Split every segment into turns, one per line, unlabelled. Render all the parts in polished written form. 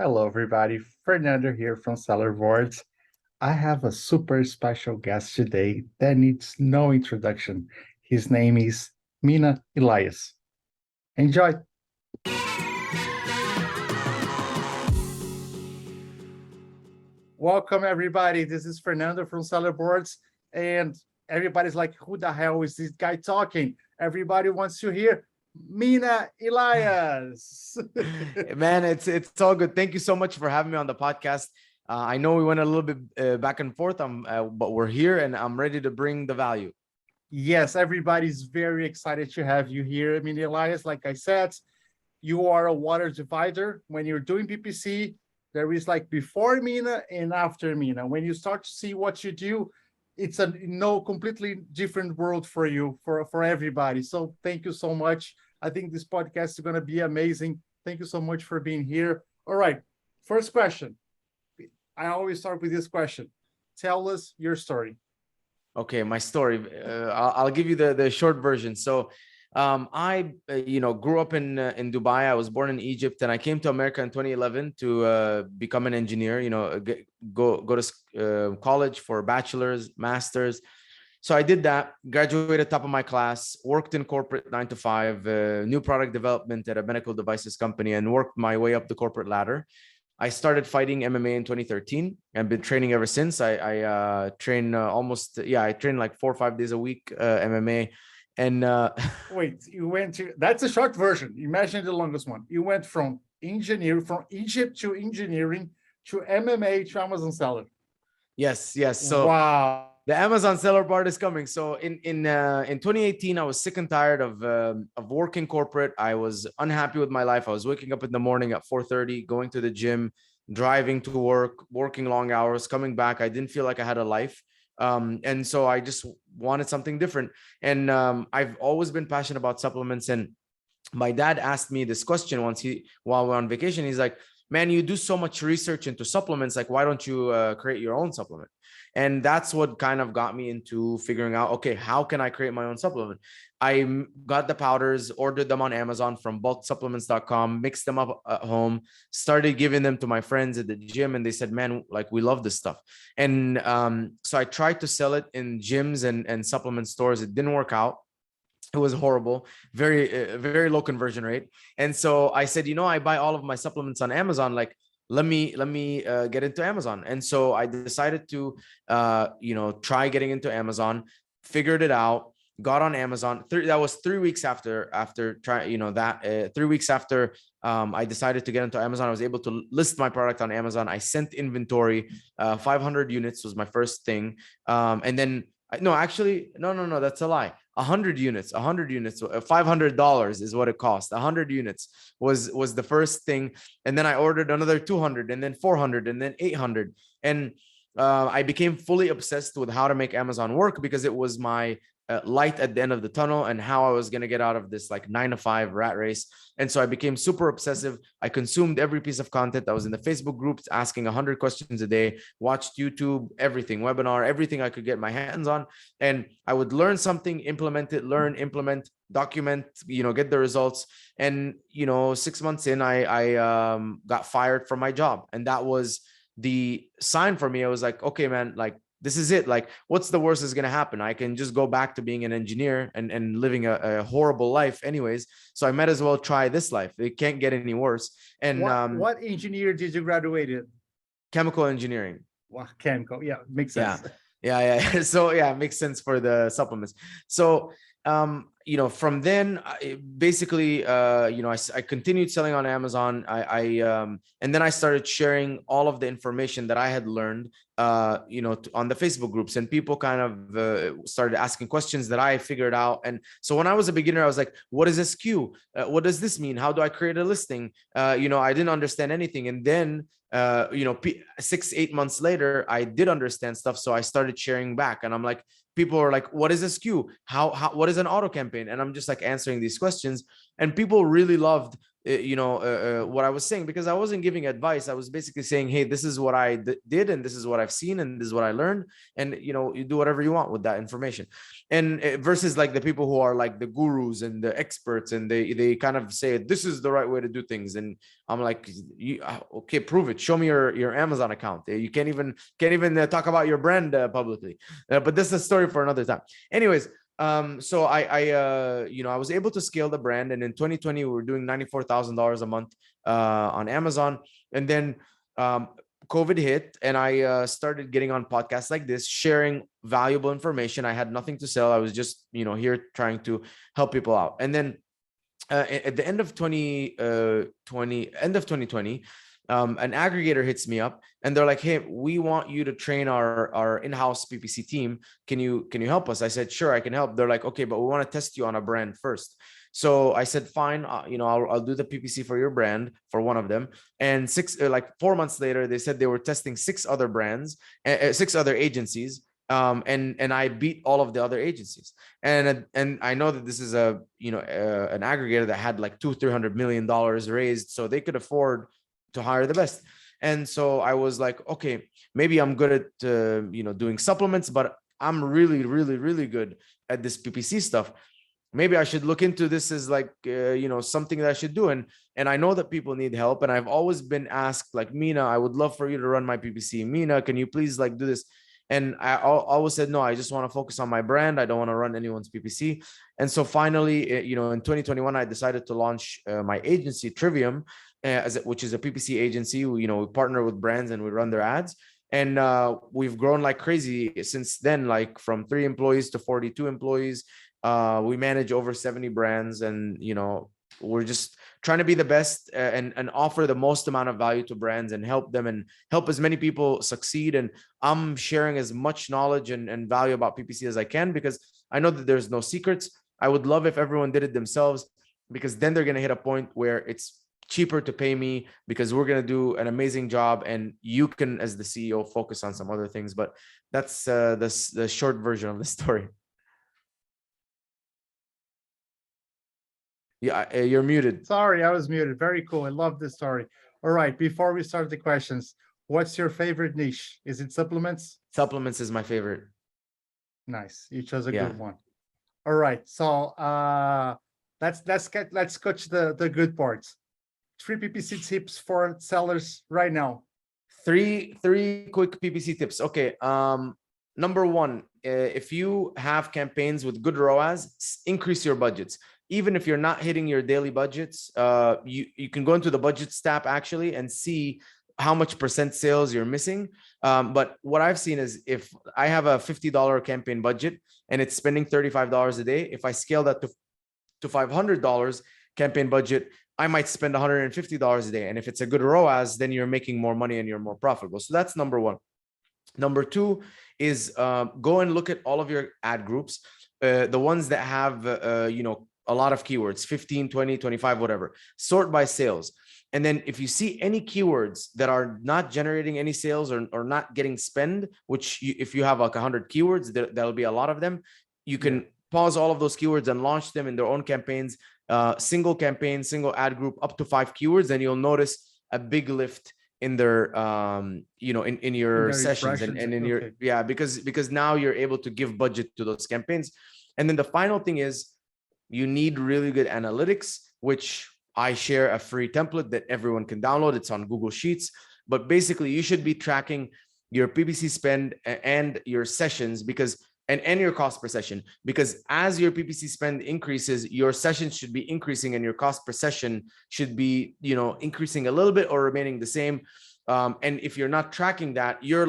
Hello, everybody. Fernando here from sellerboard. I have a super special guest today that needs no introduction. His name is Mina Elias. Enjoy. Welcome, everybody. This is Fernando from sellerboards, and everybody's like, "Who the hell is this guy talking?" Everybody wants to hear Mina Elias.
Man, it's all good. Thank you so much for having me on the podcast. I know we went a little bit back and forth, but we're here and I'm ready to bring the value.
Yes, everybody's very excited to have you here, Mina Elias. Like I said, you are a water divider. When you're doing PPC, there is like before Mina and after Mina. When you start to see what you do, it's a completely different world for you, for everybody. So thank you so much. I think this podcast is going to be amazing. Thank you so much for being here. All right, first question. I always start with this question. Tell us your story.
Okay, my story. I'll give you the short version. So, I grew up in Dubai. I was born in Egypt, and I came to America in 2011 to become an engineer. Go to college for bachelor's, master's. So I did that, graduated top of my class, worked in corporate 9 to 5, new product development at a medical devices company, and worked my way up the corporate ladder. I started fighting MMA in 2013 and been training ever since. I train I train like 4 or 5 days a week, MMA. And
Wait, that's a short version. Imagine the longest one. You went from Egypt to engineering to MMA to Amazon seller.
yes. So
wow.
The Amazon seller part is coming. So in 2018, I was sick and tired of working corporate. I was unhappy with my life. I was waking up in the morning at 4:30, going to the gym, driving to work, working long hours, coming back. I didn't feel like I had a life. And so I just wanted something different. And I've always been passionate about supplements. And my dad asked me this question once while we're on vacation. He's like, "Man, you do so much research into supplements. Like, why don't you create your own supplement?" And that's what kind of got me into figuring out, okay, how can I create my own supplement? I got the powders, ordered them on Amazon from bulksupplements.com, mixed them up at home, started giving them to my friends at the gym. And they said, "Man, like, we love this stuff." And so I tried to sell it in gyms and supplement stores. It didn't work out. It was horrible, very low conversion rate. And so I said, I buy all of my supplements on Amazon. Like, let me get into Amazon. And so I decided to try getting into Amazon, figured it out, got on Amazon. That was 3 weeks after trying, 3 weeks after I decided to get into Amazon. I was able to list my product on Amazon. I sent inventory. 500 units was my first thing. And then no, actually, no, that's a lie. 100 units, $500 is what it cost. 100 units was the first thing. And then I ordered another 200 and then 400 and then 800. And I became fully obsessed with how to make Amazon work because it was my light at the end of the tunnel and how I was going to get out of this like 9 to 5 rat race. And so I became super obsessive. I consumed every piece of content. I was in the Facebook groups asking 100 questions a day, watched YouTube, everything, webinar, everything I could get my hands on. And I would learn something, implement it, implement, document, get the results. And, 6 months in, I got fired from my job. And that was the sign for me. I was like, okay, man, like, this is it. Like, what's the worst is going to happen? I can just go back to being an engineer and living a horrible life anyways. So I might as well try this life. It can't get any worse. And
what engineer did you graduate in?
Chemical engineering.
Wow, chemical. Yeah, makes sense.
Yeah. So yeah, it makes sense for the supplements. So from then, I continued selling on Amazon. And then I started sharing all of the information that I had learned, on the Facebook groups, and people kind of started asking questions that I figured out. And so when I was a beginner, I was like, what is SQ? What does this mean? How do I create a listing? I didn't understand anything. And then 6-8 months later, I did understand stuff. So I started sharing back, and I'm like, people are like, what is SQ? What is an auto campaign? And I'm just like answering these questions. And people really loved what I was saying, because I wasn't giving advice. I was basically saying, hey, this is what I did, and this is what I've seen, and this is what I learned, and you do whatever you want with that information. And versus like the people who are like the gurus and the experts, and they kind of say this is the right way to do things, and I'm like, okay, prove it. Show me your Amazon account. You can't even talk about your brand publicly. But this is a story for another time. Anyways, so I was able to scale the brand, and in 2020 we were doing $94,000 a month on Amazon, and then COVID hit, and I started getting on podcasts like this, sharing valuable information. I had nothing to sell. I was just here trying to help people out. And then at the end of 2020, an aggregator hits me up, and they're like, hey, we want you to train our in-house PPC team. Can you help us? I said, sure, I can help. They're like, okay, but we want to test you on a brand first. So I said, fine, I'll do the PPC for your brand, for one of them. And 4 months later, they said they were testing 6 other brands, 6 other agencies. And I beat all of the other agencies. And I know that this is an aggregator that had like $200-300 million raised, so they could afford to hire the best. And so I was like, okay, maybe I'm good at doing supplements, but I'm really, really, really good at this PPC stuff. Maybe I should look into this as like something that I should do. And I know that people need help, and I've always been asked, like, Mina, I would love for you to run my PPC. Mina, can you please like do this? And I always said, no, I just want to focus on my brand. I don't want to run anyone's PPC. And so finally, in 2021, I decided to launch my agency, Trivium, which is a PPC agency. We partner with brands and we run their ads. And we've grown like crazy since then, like from 3 employees to 42 employees. We manage over 70 brands, and we're just trying to be the best and offer the most amount of value to brands and help them and help as many people succeed. And I'm sharing as much knowledge and value about PPC as I can, because I know that there's no secrets. I would love if everyone did it themselves, because then they're going to hit a point where it's cheaper to pay me, because we're going to do an amazing job, and you can, as the CEO, focus on some other things. But that's the short version of the story. Yeah, you're muted.
Sorry, I was muted. Very cool. I love this story. All right, before we start the questions, what's your favorite niche? Is it supplements?
Supplements is my favorite.
Nice. You chose a good one. All right. So let's coach the good parts. 3 PPC tips for sellers right now.
3 quick PPC tips. Okay. Number 1, if you have campaigns with good ROAS, increase your budgets. Even if you're not hitting your daily budgets, you can go into the budgets tab actually and see how much % sales you're missing. But what I've seen is, if I have a $50 campaign budget and it's spending $35 a day, if I scale that to $500 campaign budget, I might spend $150 a day. And if it's a good ROAS, then you're making more money and you're more profitable. So that's number 1. Number 2 is go and look at all of your ad groups, the ones that have, a lot of keywords, 15, 20, 25, whatever. Sort by sales. And then if you see any keywords that are not generating any sales or not getting spend, which if you have like 100 keywords, there'll be a lot of them. You can pause all of those keywords and launch them in their own campaigns, single campaign, single ad group, up to 5 keywords. And you'll notice a big lift in their, in your sessions and in your, because now you're able to give budget to those campaigns. And then the final thing is, you need really good analytics, which I share a free template that everyone can download. It's on Google Sheets. But basically, you should be tracking your PPC spend and your sessions, and your cost per session, because as your PPC spend increases, your sessions should be increasing and your cost per session should be, increasing a little bit or remaining the same. And if you're not tracking that, you're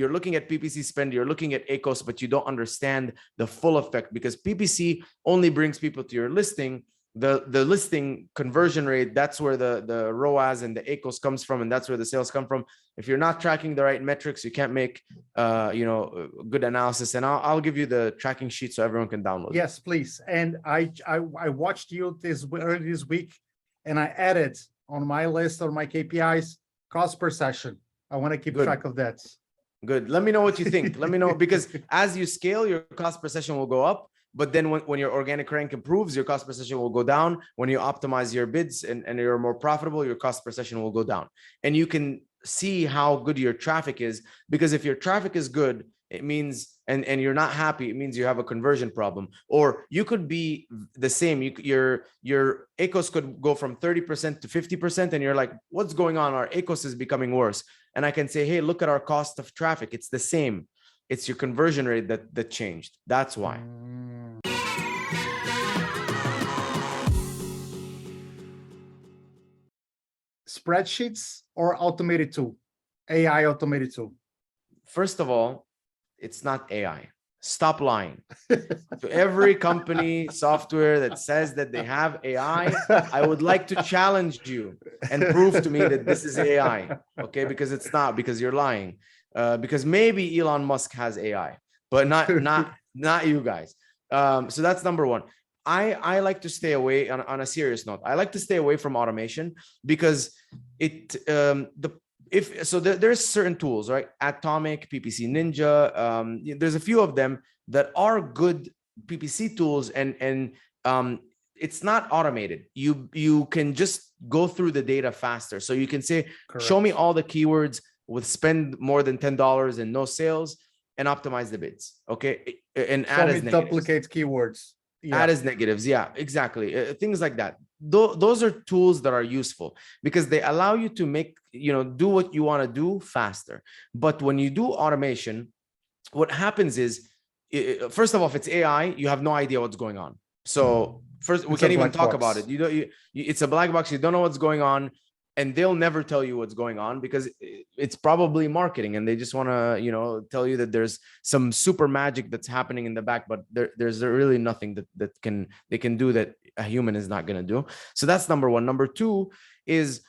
looking at PPC spend, you're looking at ACOS, but you don't understand the full effect, because PPC only brings people to your listing. The listing conversion rate, that's where the ROAS and the ACOS comes from, and that's where the sales come from. If you're not tracking the right metrics, you can't make good analysis. And I'll give you the tracking sheet so everyone can download.
Yes, please. And I watched you earlier this week, and I added on my list or my KPIs cost per session. I want to keep track of that.
Good. Let me know what you think. Let me know, because as you scale, your cost per session will go up. But then when your organic rank improves, your cost per session will go down. When you optimize your bids and you're more profitable, your cost per session will go down. And you can see how good your traffic is, because if your traffic is good, it means, and you're not happy, it means you have a conversion problem. Or you could be the same. Your ACOS could go from 30% to 50%, and you're like, what's going on? Our ACOS is becoming worse. And I can say, hey, look at our cost of traffic. It's the same. It's your conversion rate that changed. That's why.
Spreadsheets or automated tool? AI automated tool.
First of all, it's not AI. Stop lying. To every company software that says that they have AI, I would like to challenge you and prove to me that this is AI. Okay, because it's not, because you're lying. Because maybe Elon Musk has AI, but not you guys. So that's number one. I like to stay away on a serious note. I like to stay away from automation because there's certain tools, right? Atomic, PPC Ninja. There's a few of them that are good PPC tools, and it's not automated. You can just go through the data faster. So you can say, correct, show me all the keywords with spend more than $10 and no sales, and optimize the bids. Okay, and add as negatives.
Duplicate keywords.
Yeah. Add as negatives. Yeah, exactly. Things like that. Those are tools that are useful because they allow you to make, do what you want to do faster. But when you do automation, what happens is, first of all, if it's AI, you have no idea what's going on. So first, we can't even talk about it. It's a black box. You don't know what's going on. And they'll never tell you what's going on because it's probably marketing, and they just want to, tell you that there's some super magic that's happening in the back, but there's really nothing that they can do that a human is not going to do. So that's number one. Number two is,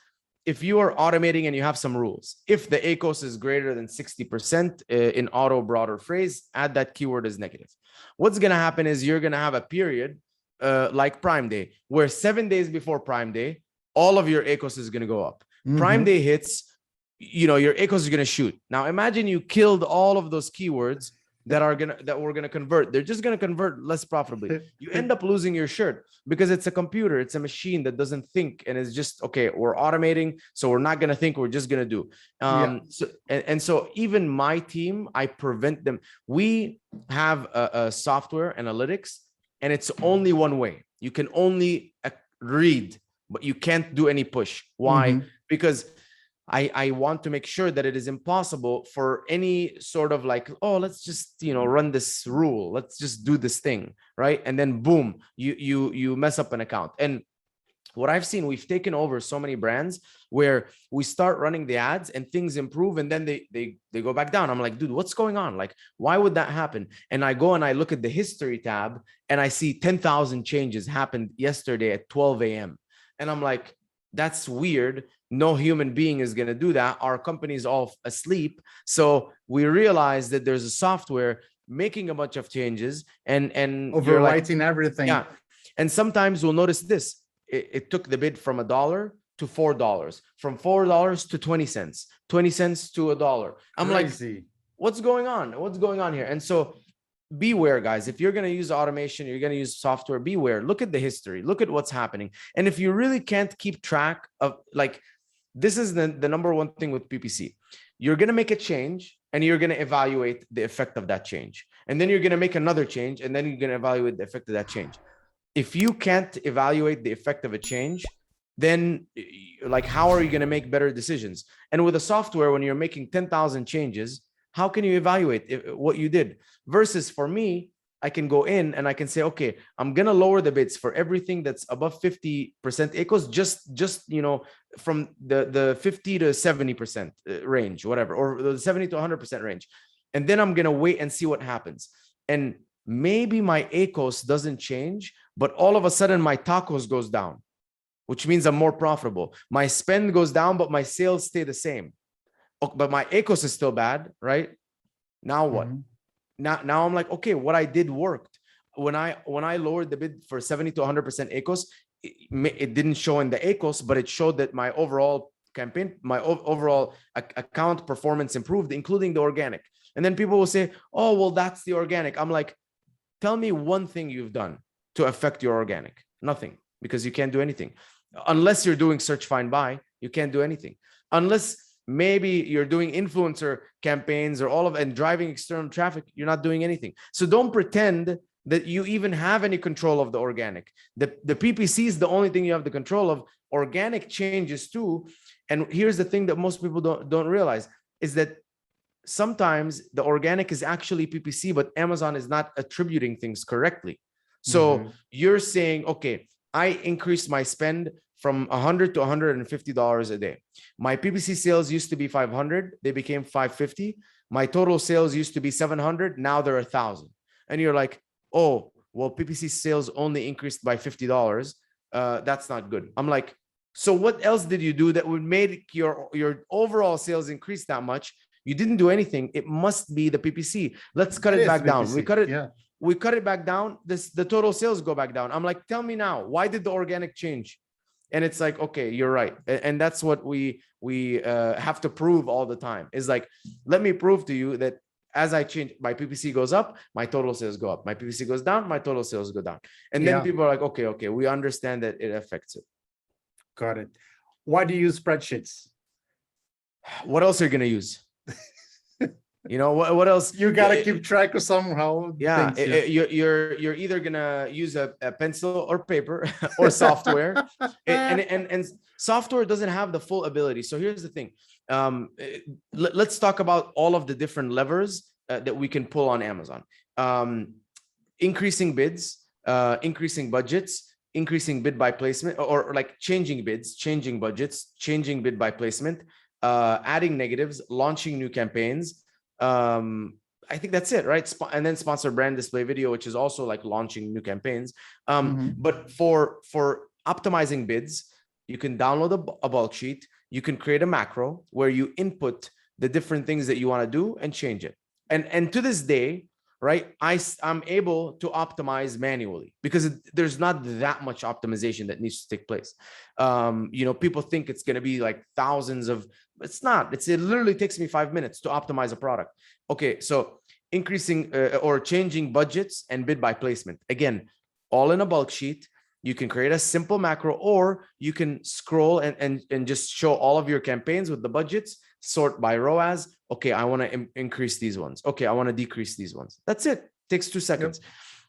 if you are automating and you have some rules, if the ACOS is greater than 60% in auto broader phrase, add that keyword as negative. What's going to happen is you're going to have a period like Prime Day, where 7 days before Prime Day, all of your ACOS is going to go up. Prime Day hits, your ACOS is going to shoot. Now imagine you killed all of those keywords that were going to convert. They're just going to convert less profitably. You end up losing your shirt because it's a computer. It's a machine that doesn't think, and it's just, okay, we're automating, so we're not going to think, we're just going to do. So even my team, I prevent them. We have a software analytics, and it's only one way. You can only read, but you can't do any push. Why? Because I want to make sure that it is impossible for any sort of like, oh, let's just, run this rule. Let's just do this thing, right? And then boom, you mess up an account. And what I've seen, we've taken over so many brands where we start running the ads and things improve, and then they go back down. I'm like, dude, what's going on? Like, why would that happen? And I go and I look at the history tab, and I see 10,000 changes happened yesterday at 12 a.m. And I'm like, that's weird. No human being is going to do that. Our company is all asleep. So we realized that there's a software making a bunch of changes and
overwriting everything.
Yeah. And sometimes we'll notice this. It took the bid from $1 to $4, from $4 to 20 cents, 20 cents to $1. I'm crazy. Like, what's going on? What's going on here? And so beware, guys. If you're going to use automation, you're going to use software, beware. Look at the history. Look at what's happening. And if you really can't keep track of, like, this is the number one thing with PPC. You're going to make a change, and you're going to evaluate the effect of that change. And then you're going to make another change, and then you're going to evaluate the effect of that change. If you can't evaluate the effect of a change, then like, how are you going to make better decisions? And with a software, when you're making 10,000 changes, how can you evaluate what you did? Versus for me, I can go in and I can say, okay, I'm going to lower the bids for everything that's above 50% ACOS, just from the 50 to 70% range, whatever, or the 70 to 100% range. And then I'm going to wait and see what happens. And maybe my ACOS doesn't change, but all of a sudden my tacos goes down, which means I'm more profitable. My spend goes down, but my sales stay the same. But my ACOS is still bad, right? Now what? Now I'm like, okay, what I did worked. When I lowered the bid for 70 to 100% ACOS, it didn't show in the ACOS, but it showed that my overall campaign, my overall account performance improved, including the organic. And then people will say, oh, well, that's the organic. I'm like, tell me one thing you've done to affect your organic. Nothing, because you can't do anything. Unless you're doing search, find, buy, you can't do anything. Unless maybe you're doing influencer campaigns or all of and driving external traffic, you're not doing anything. So don't pretend that you even have any control of the organic. The PPC is the only thing you have the control of. Organic changes too. And here's the thing that most people don't realize is that sometimes the organic is actually PPC, but Amazon is not attributing things correctly. So you're saying, okay, I increased my spend from $100 to $150 a day. My PPC sales used to be 500. They became 550. My total sales used to be 700. Now they're 1,000. And you're like, oh, well, PPC sales only increased by $50. That's not good. I'm like, so what else did you do that would make your overall sales increase that much? You didn't do anything. It must be the PPC. Let's cut it back down. We cut it. Yeah. We cut it back down. The total sales go back down. I'm like, tell me now, why did the organic change? And it's like, okay, you're right. And that's what we have to prove all the time. Is like, let me prove to you that as I change, my PPC goes up, my total sales go up. My PPC goes down, my total sales go down. And then people are like, okay, we understand that it affects it.
Got it. Why do you use spreadsheets?
What else are you going to use? You know, what else?
You got to keep track of somehow.
Yeah, you're either going to use a pencil or paper or software. and software doesn't have the full ability. So here's the thing. Let's talk about all of the different levers that we can pull on Amazon. Increasing bids, increasing budgets, increasing bid by placement, or like changing bids, changing budgets, changing bid by placement, adding negatives, launching new campaigns. I think that's it, right? And then sponsor brand display video, which is also like launching new campaigns. But for optimizing bids, you can download a bulk sheet. You can create a macro where you input the different things that you want to do and change it. And to this day, right, I'm able to optimize manually because there's not that much optimization that needs to take place. You know, people think it's going to be like thousands of, it's not. It literally takes me 5 minutes to optimize a product. Okay, so increasing or changing budgets and bid by placement. Again, all in a bulk sheet. You can create a simple macro, or you can scroll and just show all of your campaigns with the budgets, sort by ROAS. Okay, I want to increase these ones. Okay, I want to decrease these ones. That's it. Takes 2 seconds.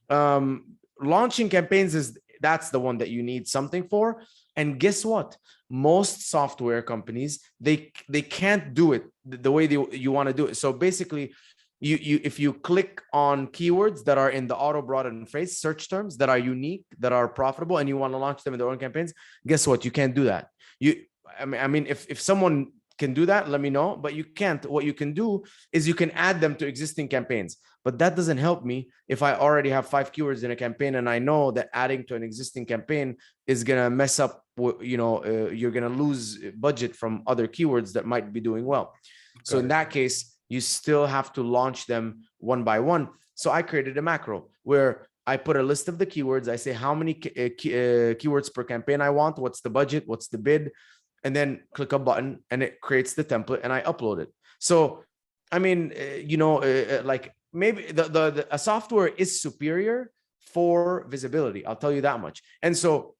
Yep. Launching campaigns that's the one that you need something for. And guess what? Most software companies, they can't do it the way you want to do it. So basically, if you click on keywords that are in the auto broaden phrase, search terms that are unique, that are profitable, and you want to launch them in their own campaigns, guess what? You can't do that. I mean, if someone can do that, let me know, but you can't. What you can do is you can add them to existing campaigns, but that doesn't help me if I already have 5 keywords in a campaign and I know that adding to an existing campaign is going to mess up, you know, you're going to lose budget from other keywords that might be doing well. So in that case, you still have to launch them one by one. So I created a macro where I put a list of the keywords. I say how many keywords per campaign I want, what's the budget, what's the bid, and then click a button and it creates the template and I upload it. So, I mean, you know, like maybe a software is superior for visibility. I'll tell you that much. And so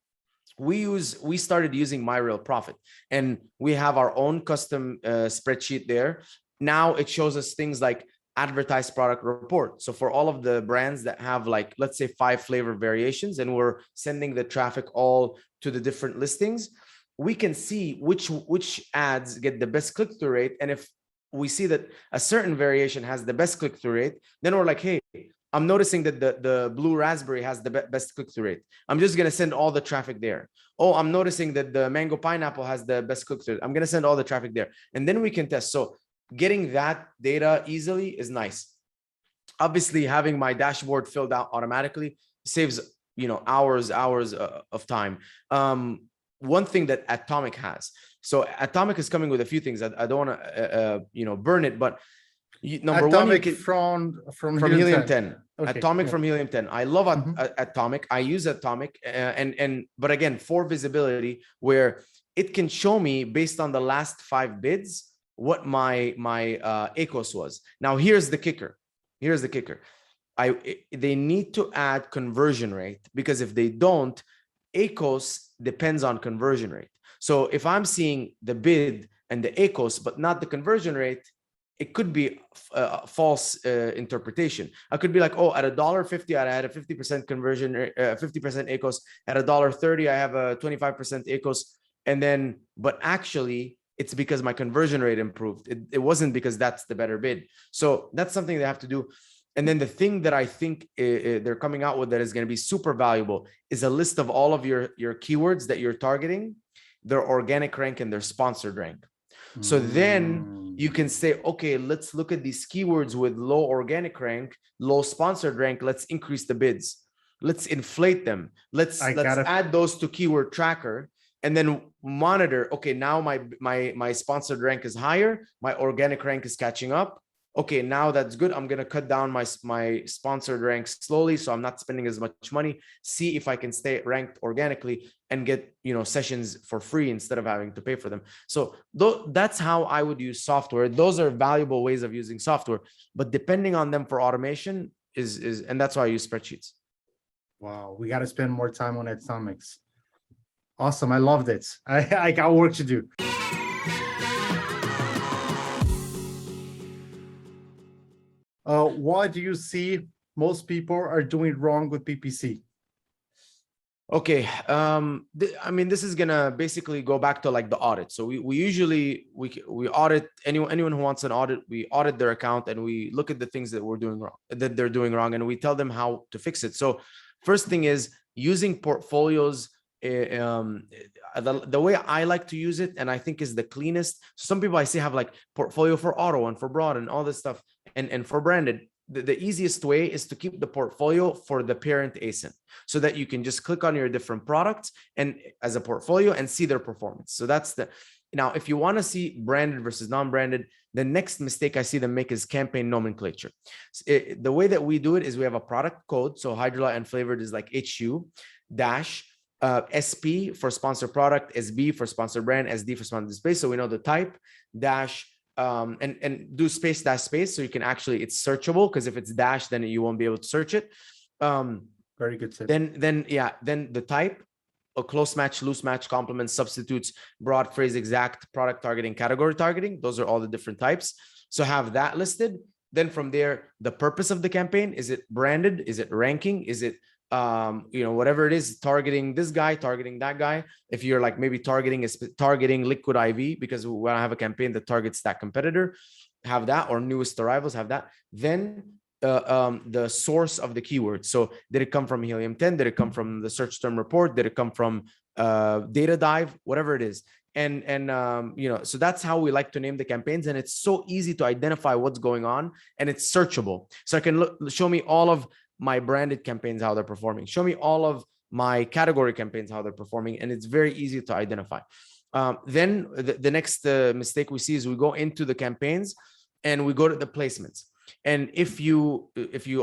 we started using My Real Profit, and we have our own custom spreadsheet there. Now it shows us things like advertised product report. So for all of the brands that have, like, let's say 5 flavor variations, and we're sending the traffic all to the different listings, we can see which ads get the best click-through rate. And if we see that a certain variation has the best click-through rate, then we're like, hey, I'm noticing that the blue raspberry has the best click-through rate. I'm just going to send all the traffic there. Oh, I'm noticing that the mango pineapple has the best click-through. I'm going to send all the traffic there. And then we can test. So getting that data easily is nice. Obviously, having my dashboard filled out automatically saves, you know, hours of time. One thing that Atomic has. So Atomic is coming with a few things. I don't want to, you know, burn it, but number
Atomic
one,
from
Helium 10.
Okay.
Atomic from Helium 10. I love Atomic. I use Atomic, but again, for visibility, where it can show me based on the last 5 bids what my ACOS was. Now here's the kicker. they need to add conversion rate, because if they don't, 𝐿𝐴𝐞𝐞 depends on conversion rate. So if I'm seeing the bid and the 𝐿𝐴𝐞𝐞, but not the conversion rate, it could be a false interpretation. I could be like, oh, at $1.50, I had a 50% conversion, 50% 𝐿𝐴𝐞𝐞. At $1.30, I have a 25% 𝐿𝐴𝐞𝐞. And then, but actually, it's because my conversion rate improved. It wasn't because that's the better bid. So that's something they have to do. And then the thing that I think they're coming out with that is going to be super valuable is a list of all of your keywords that you're targeting, their organic rank and their sponsored rank. So then you can say, okay, let's look at these keywords with low organic rank, low sponsored rank. Let's increase the bids. Let's inflate them. Let's add those to keyword tracker and then monitor. Okay, now my sponsored rank is higher. My organic rank is catching up. Okay, now that's good. I'm going to cut down my sponsored ranks slowly, so I'm not spending as much money. See if I can stay ranked organically and get, sessions for free instead of having to pay for them. So that's how I would use software. Those are valuable ways of using software, but depending on them for automation and that's why I use spreadsheets.
Wow, we got to spend more time on atomics. Awesome, I loved it. I got work to do. What do you see most people are doing wrong with PPC?
Okay, I mean, this is gonna basically go back to like the audit. So we usually audit anyone who wants an audit. We audit their account and we look at the things that they're doing wrong, and we tell them how to fix it. So first thing is using portfolios. The way I like to use it, and I think is the cleanest. Some people I see have like portfolio for auto and for broad and all this stuff, and for branded. The easiest way is to keep the portfolio for the parent ASIN, so that you can just click on your different products and as a portfolio and see their performance. So that's now, if you want to see branded versus non-branded, the next mistake I see them make is campaign nomenclature. The way that we do it is we have a product code. So Hydrolyte and flavored is like HU dash SP for sponsor product, SB for sponsor brand, SD for sponsor space. So we know the type dash and do space dash space, so you can actually, it's searchable, because if it's dash, then you won't be able to search it.
Very good tip.
Then the type, a close match, loose match, complements, substitutes, broad phrase, exact, product targeting, category targeting. Those are all the different types. So have that listed. Then from there, the purpose of the campaign, is it branded? Is it ranking? Is it whatever it is, targeting this guy, targeting that guy? If you're like maybe targeting liquid IV, because we want to have a campaign that targets that competitor, have that, or newest arrivals, have that. Then the source of the keyword. So did it come from Helium 10? Did it come from the search term report? Did it come from data dive? Whatever it is. And so that's how we like to name the campaigns. And it's so easy to identify what's going on, and it's searchable. So I can show me all of my branded campaigns, how they're performing. Show me all of my category campaigns, how they're performing. And it's very easy to identify. Then the next mistake we see is we go into the campaigns and we go to the placements. And if you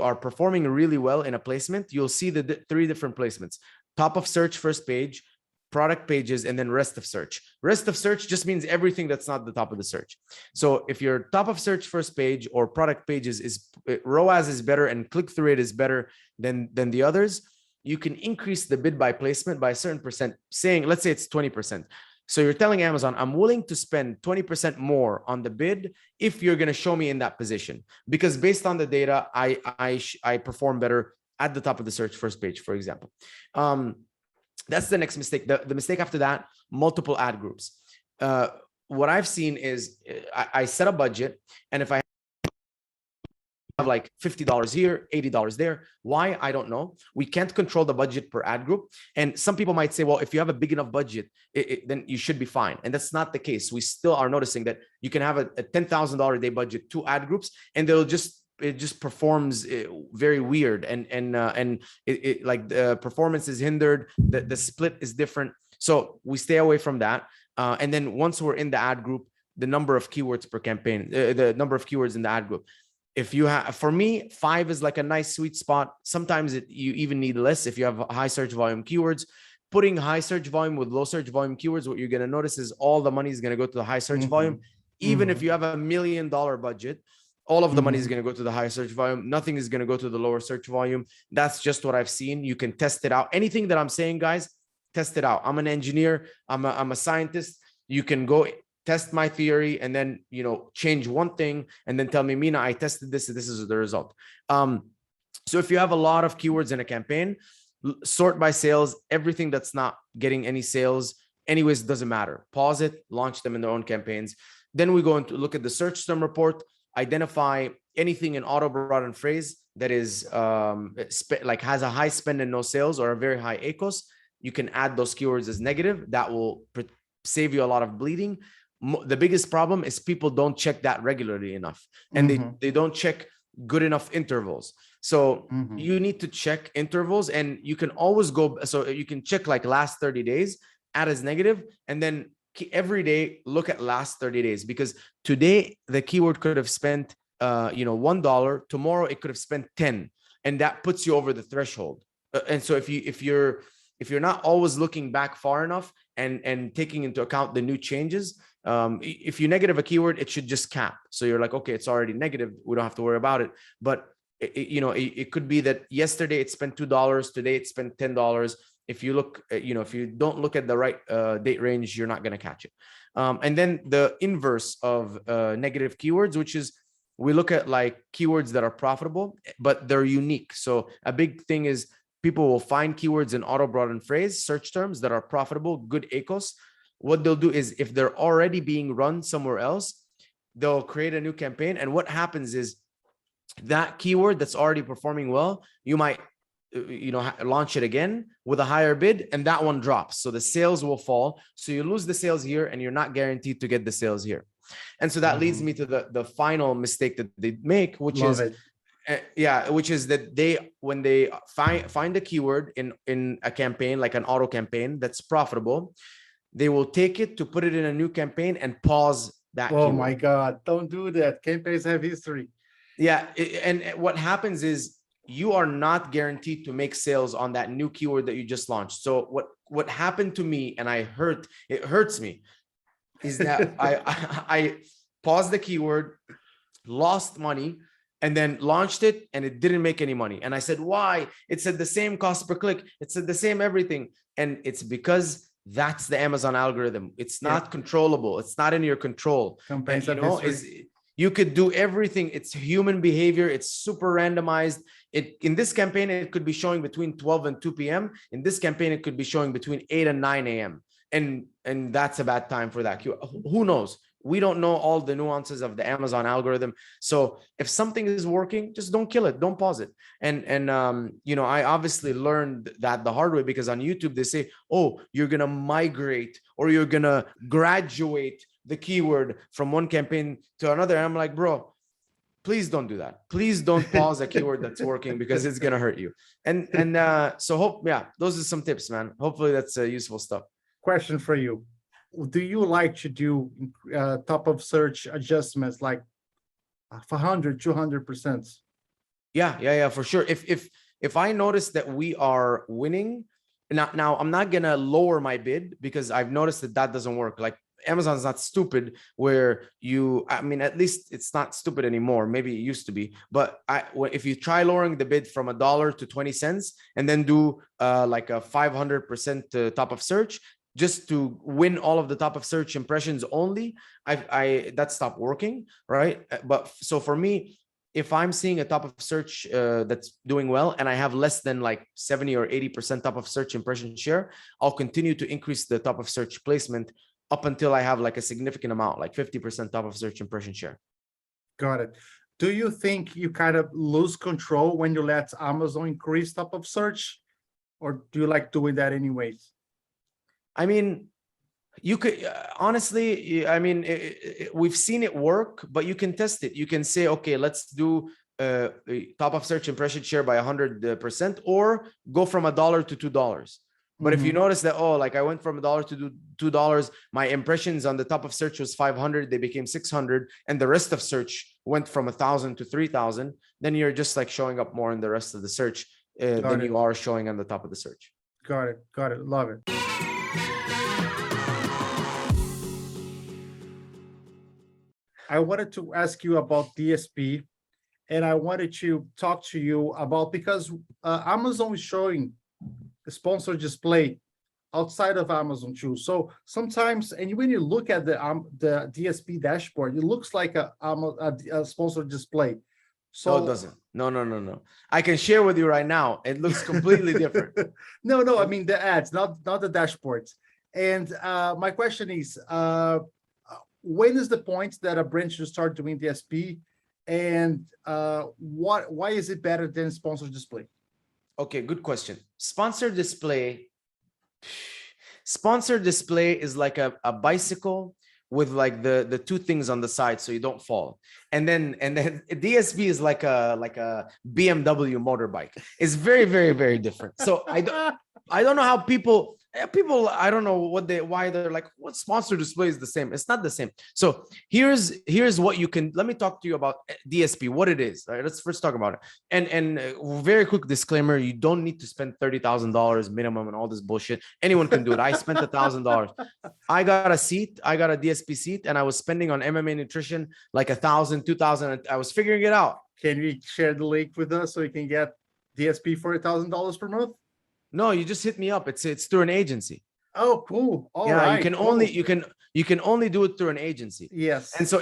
are performing really well in a placement, you'll see the three different placements: top of search, first page, product pages, and then rest of search. Rest of search just means everything that's not the top of the search. So if your top of search first page or product pages is ROAS is better and click-through rate is better than the others, you can increase the bid by placement by a certain percent, saying, let's say it's 20%. So you're telling Amazon, I'm willing to spend 20% more on the bid if you're going to show me in that position, because based on the data, I perform better at the top of the search first page, for example. That's the next mistake. The mistake after that, multiple ad groups. What I've seen is I set a budget, and if I have like $50 here, $80 there, why? I don't know. We can't control the budget per ad group. And some people might say, well, if you have a big enough budget, then you should be fine. And that's not the case. We still are noticing that you can have a $10,000 a day budget, 2 ad groups, and it just performs very weird, and like the performance is hindered, the split is different. So we stay away from that. And then once we're in the ad group, the number of keywords per campaign, the number of keywords in the ad group. If you have, for me, 5 is like a nice sweet spot. Sometimes you even need less if you have high search volume keywords. Putting high search volume with low search volume keywords, what you're going to notice is all the money is going to go to the high search volume. Even if you have $1 million budget, All of the money is going to go to the higher search volume. Nothing is going to go to the lower search volume. That's just what I've seen. You can test it out. Anything that I'm saying, guys, test it out. I'm an engineer. I'm a scientist. You can go test my theory and then, you know, change one thing and then tell me, Mina, I tested this. This is the result. So if you have a lot of keywords in a campaign, sort by sales. Everything that's not getting any sales, anyways, doesn't matter. Pause it, launch them in their own campaigns. Then we go into look at the search term report, identify anything in auto brought in phrase that is like has a high spend and no sales or a very high ACOS. You can add those keywords as negative. That will save you a lot of bleeding. The biggest problem is people don't check that regularly enough, and they don't check good enough intervals. So you need to check intervals, and you can always go. So you can check like last 30 days, add as negative, and then every day look at last 30 days, because today the keyword could have spent $1. Tomorrow it could have spent 10, and that puts you over the threshold. And so if you're not always looking back far enough and taking into account the new changes, if you negative a keyword, it should just cap. So you're like, okay, it's already negative, we don't have to worry about it. But it could be that yesterday it spent $2, today it spent $10. If you look, if you don't look at the right date range, you're not going to catch it. And then the inverse of negative keywords, which is we look at like keywords that are profitable, but they're unique. So a big thing is people will find keywords in auto brought in phrase search terms that are profitable, good ACOS. What they'll do is if they're already being run somewhere else, they'll create a new campaign. And what happens is that keyword that's already performing well, you might launch it again with a higher bid, and that one drops. So the sales will fall. So you lose the sales here, and you're not guaranteed to get the sales here. And so that leads me to the final mistake that they make, which is that when they find a keyword in a campaign, like an auto campaign that's profitable, they will take it to put it in a new campaign and pause that keyword.
My God, don't do that. Campaigns have history.
Yeah. And what happens is you are not guaranteed to make sales on that new keyword that you just launched. So what happened to me, and it hurts me, is that I paused the keyword, lost money, and then launched it, and it didn't make any money. And I said, why? It said the same cost per click. It said the same everything. And it's because that's the Amazon algorithm. It's not controllable. It's not in your control.
Campaigns
you could do everything. It's human behavior. It's super randomized. In this campaign, it could be showing between 12 and 2 p.m. In this campaign, it could be showing between 8 and 9 a.m. And that's a bad time for that. Who knows? We don't know all the nuances of the Amazon algorithm. So if something is working, just don't kill it. Don't pause it. And I obviously learned that the hard way, because on YouTube, they say, oh, you're going to migrate or you're going to graduate the keyword from one campaign to another. And I'm like, bro, please don't do that. Please don't pause a keyword that's working, because it's going to hurt you. So those are some tips, man. Hopefully that's useful stuff.
Question for you. Do you like to do top of search adjustments like 100, 200%?
Yeah, for sure. If I notice that we are winning, now I'm not going to lower my bid, because I've noticed that doesn't work. Like Amazon's not stupid where at least it's not stupid anymore. Maybe it used to be, but if you try lowering the bid from $1 to 20 cents and then do like a 500% top of search, just to win all of the top of search impressions only, that stopped working, right? But so for me, if I'm seeing a top of search that's doing well, and I have less than like 70 or 80% top of search impression share, I'll continue to increase the top of search placement up until I have like a significant amount, like 50% top of search impression share.
Got it. Do you think you kind of lose control when you let Amazon increase top of search, or do you like doing that anyways?
I mean, you could honestly, we've seen it work, but you can test it. You can say, okay, let's do top of search impression share by 100%, or go from $1 to $2. But if you notice that, I went from $1 to $2, my impressions on the top of search was 500, they became 600, and the rest of search went from 1,000 to 3,000, then you're just like showing up more in the rest of the search than you are showing on the top of the search.
Got it. Love it. I wanted to ask you about DSP, and I wanted to talk to you about, because Amazon is showing the sponsored display outside of Amazon too. So sometimes, and when you look at the DSP dashboard, it looks like a sponsored display. So
No, it doesn't. No. I can share with you right now. It looks completely different.
no, I mean the ads, not the dashboards. And my question is, when is the point that a brand should start doing DSP, and why is it better than sponsored display?
Okay, good question. Sponsored display is like a bicycle with like the two things on the side so you don't fall. And then DSP is like a BMW motorbike. It's very, very, very different. So I don't know how people, I don't know why they're like, what sponsored display is the same? It's not the same. So here's what you can, let me talk to you about DSP, what it is. All right, let's first talk about it. And very quick disclaimer, you don't need to spend $30,000 minimum and all this bullshit. Anyone can do it. I spent $1,000. I got a DSP seat, and I was spending on MMA nutrition like $1,000, $2,000. I was figuring it out.
Can you share the link with us so you can get DSP for $1,000 per month?
No, you just hit me up. It's through an agency.
Oh, cool. All
yeah,
right,
you can
cool.
only do it through an agency.
Yes.
And so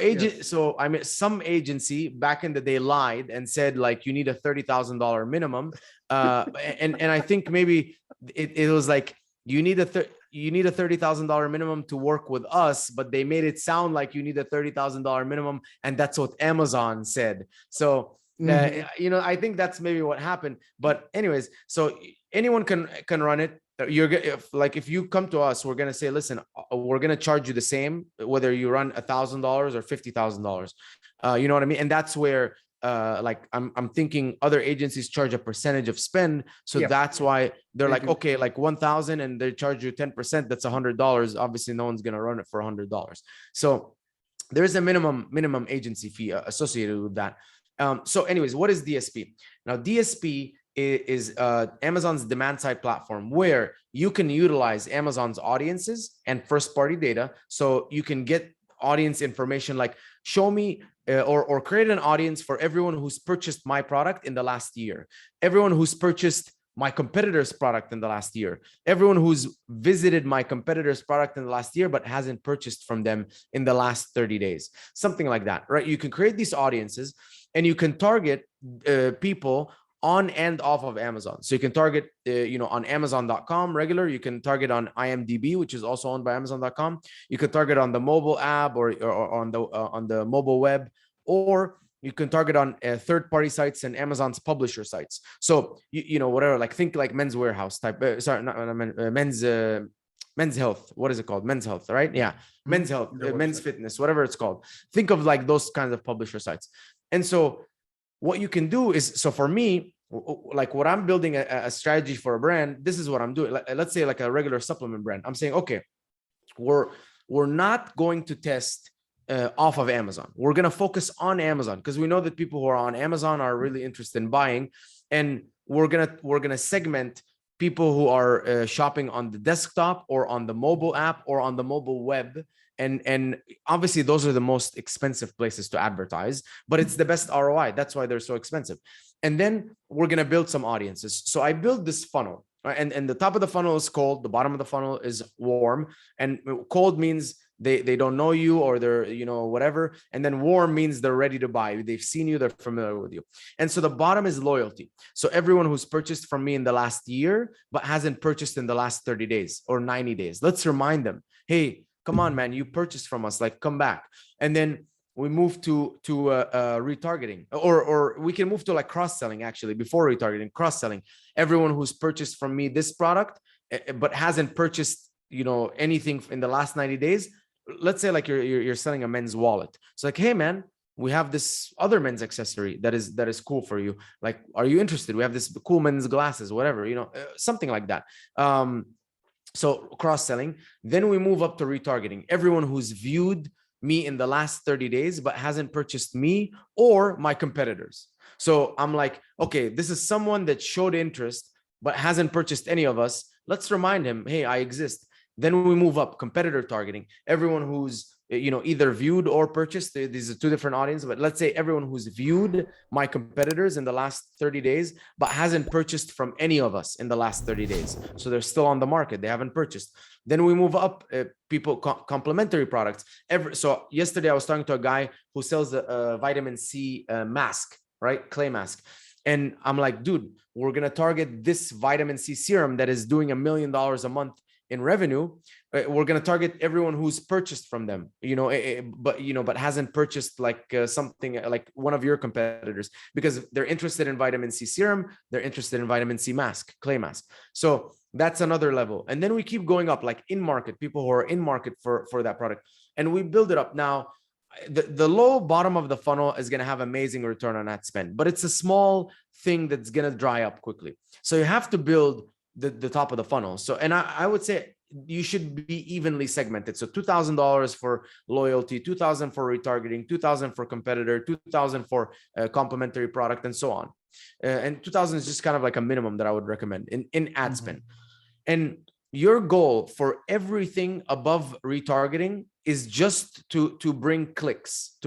I mean, some agency back in the day lied and said like you need a $30,000 minimum. And I think maybe it was like you need a $30,000 minimum to work with us, but they made it sound like you need a $30,000 minimum, and that's what Amazon said. So you know, I think that's maybe what happened. But anyways, so anyone can run it. If you come to us, we're gonna say, listen, we're gonna charge you the same whether you run $1,000 or $50,000. You know what I mean? And that's where like I'm thinking other agencies charge a percentage of spend, so that's why they're like, okay, like 1,000 and they charge you 10%. That's $100. Obviously, no one's gonna run it for $100. So there is a minimum agency fee associated with that. So anyways, what is DSP? Now, DSP is Amazon's demand side platform where you can utilize Amazon's audiences and first party data. So you can get audience information like show me or create an audience for everyone who's purchased my product in the last year, everyone who's purchased my competitor's product in the last year, everyone who's visited my competitor's product in the last year but hasn't purchased from them in the last 30 days, something like that, right? You can create these audiences and you can target people on and off of Amazon. So you can target, you know, on Amazon.com regular. You can target on IMDb, which is also owned by Amazon.com. You can target on the mobile app or on the mobile web, or you can target on third-party sites and Amazon's publisher sites. So you know, whatever, like think like Men's Warehouse type. Men's Health. What is it called? Men's Health, right? Yeah, Men's Health, Men's Fitness, whatever it's called. Think of like those kinds of publisher sites. And so what you can do is, so for me, like what I'm building a strategy for a brand, this is what I'm doing. Let's say like a regular supplement brand. I'm saying, okay, we're not going to test off of Amazon. We're going to focus on Amazon because we know that people who are on Amazon are really interested in buying. And we're going to segment people who are shopping on the desktop or on the mobile app or on the mobile web. And obviously those are the most expensive places to advertise, but it's the best ROI. That's why they're so expensive. And then we're going to build some audiences. So I build this funnel, right? And the top of the funnel is cold. The bottom of the funnel is warm. And cold means they don't know you or they're, you know, whatever. And then warm means they're ready to buy. They've seen you, they're familiar with you. And so the bottom is loyalty. So everyone who's purchased from me in the last year, but hasn't purchased in the last 30 days or 90 days. Let's remind them, hey, come on, man, you purchased from us, like come back. And then we move to retargeting, or we can move to like cross-selling actually before retargeting, cross-selling. Everyone who's purchased from me this product, but hasn't purchased, you know, anything in the last 90 days. Let's say like you're selling a men's wallet. It's like, hey man, we have this other men's accessory that is cool for you. Like, are you interested? We have this cool men's glasses, whatever, you know, something like that. So cross-selling. Then we move up to retargeting. Everyone who's viewed me in the last 30 days, but hasn't purchased me or my competitors. So I'm like, okay, this is someone that showed interest, but hasn't purchased any of us. Let's remind him, hey, I exist. Then we move up, competitor targeting. Everyone who's either viewed or purchased. These are two different audiences, but let's say everyone who's viewed my competitors in the last 30 days, but hasn't purchased from any of us in the last 30 days. So they're still on the market. They haven't purchased. Then we move up people, complementary products. So yesterday I was talking to a guy who sells a vitamin C mask, right? Clay mask. And I'm like, dude, we're going to target this vitamin C serum that is doing $1 million a month in revenue. We're going to target everyone who's purchased from them, but hasn't purchased like something like one of your competitors, because they're interested in vitamin C serum. They're interested in vitamin C mask, clay mask. So that's another level. And then we keep going up, like in market, people who are in market for that product. And we build it up. Now, the low bottom of the funnel is going to have amazing return on ad spend, but it's a small thing that's going to dry up quickly. So you have to build the top of the funnel. So, and I would say you should be evenly segmented. So $2,000 for loyalty, $2,000 for retargeting, $2,000 for competitor, $2,000 for complementary product, and so on. And 2,000 is just kind of like a minimum that I would recommend in ad spend. And your goal for everything above retargeting is just to bring clicks,